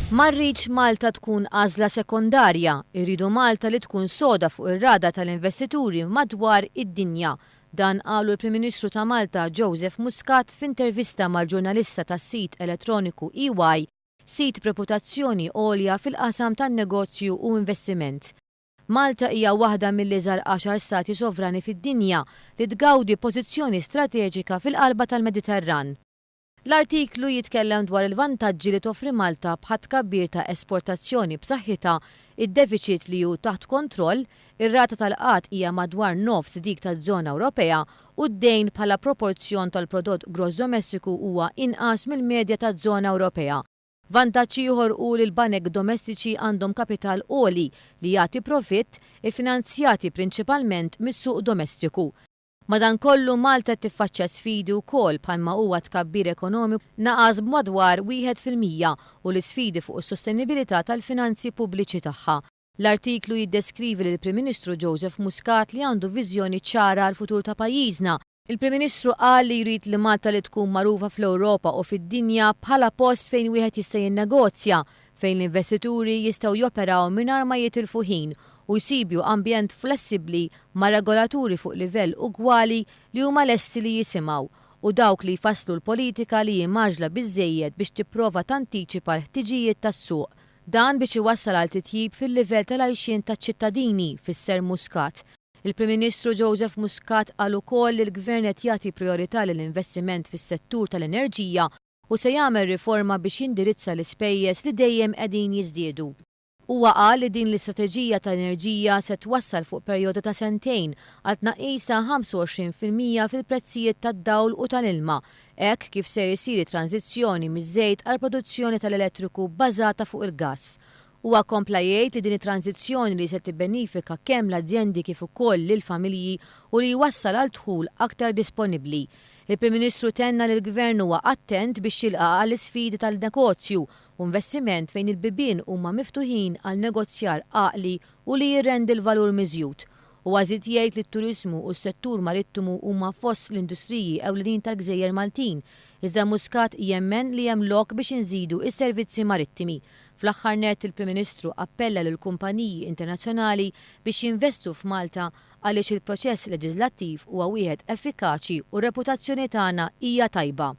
Marriċ Malta tkun għażla sekondarja, irridu Malta li tkun soda fuq ir-rada tal-investituri madwar id-dinja. Dan qalu l-Prim Ministru ta' Malta Joseph Muscat f'intervista mal-ġurnalista tas-sit elettroniku EY, sit reputazzjoni għolja fil-qasam tan-negozju u investiment. Malta hija waħda mill-iżgħar 10 stati sovrani fid-dinja li tgawdi pożizzjoni strateġika fil-qalba tal-Mediterran. L-artiklu jitkellem dwar il-vantaġġi li toffri Malta bħat kabbir ta' esportazzjoni b'saħħitha, id-deficit li hu taħt kontroll, ir-rata tal-qatt hija madwar nofs dik taż-żona Ewropea u d-dejn bħala proporzjon tal-prodott gross domestiku huwa inqas mill-medja taż-żona Ewropea. Vantaġġ ieħor hu li l-banek domestiċi għandhom kapital għoli li jagħti profitt iffinanzjati prinċipalment mis-suq domestiku. Madankollu Malta tiffaċċja sfidi wkoll bħalma huwa tkabbir ekonomiku naqas b'madwar 1% u l-isfidi fuq is-sostenibilità tal-finanzi pubbliċi tagħha. L-artiklu jiddeskrivi lill Prim Ministru Joseph Muscat li għandu viżjoni ċara għal futur ta' pajjiżna. Il-Prim Ministru qal li jrid li Malta li tkun magħrufa fl-Ewropa u fid-dinja bħala post fejn wieħed jista' jinnegozja, fejn l-investituri jistgħu joperaw mingħajr ma jitilfu ħin u jsibu ambjent flessibbli ma' regolaturi fuq livell ugwali li huma lesti li jisimgħu u dawk li jfasslu l-politika li jimmaġla biżżejjed biex tipprova tantiċipa l-ħtiġijiet tas-suq. Dan biex iwassal għal titjib fil-livell tal-għajxien taċ-ċittadini fis-Ser Muscat. Il-Prim Ministru Joseph Muscat qal ukoll li l-Gvern qed jagħti priorità lill-investiment fis-settur tal-enerġija u se jagħmel riforma biex jindirizza l-ispejjeż li dejjem qegħdin jiżdiedu. Huwa qal li din l-istrateġija ta' enerġija se twassal fuq perjodu ta' sentejn għal tnaqqis ta' 25% fil-prezzijiet tad-dawl u tal-ilma, hekk kif se jsir it-tranzizzjoni miż-żejt għal produzzjoni tal-elettriku bbażata fuq il-gass. Huwa kompla jgħid li din it-tranzizzjoni li se tibbenifika kemm l-azzjendi kif ukoll lill-familji u li jwassal għal dħul aktar disponibbli. Il-Prim Ministru tenna li l-Gvern huwa attent biex jilqa' għall-isfidi tal-negozju u investiment fejn il-bibien huma miftuħin għal negozjar għaqli u li jirrendi l-valur miżjud. U għażid jgħid li t-turizmu u s-settur marittimu huma fost l-industriji ewlenin tal-Gżejjer Maltin, iżda Muscat jemmen li hemm lok biex inżidu is-servizzi marittimi. Fl-aħħar nett il-Prim Ministru appella lil kumpaniji internazzjonali biex jinvestu f'Malta għaliex il-proċess leġislattiv huwa wieħed effikaċi u r-reputazzjoni tagħna hija tajba.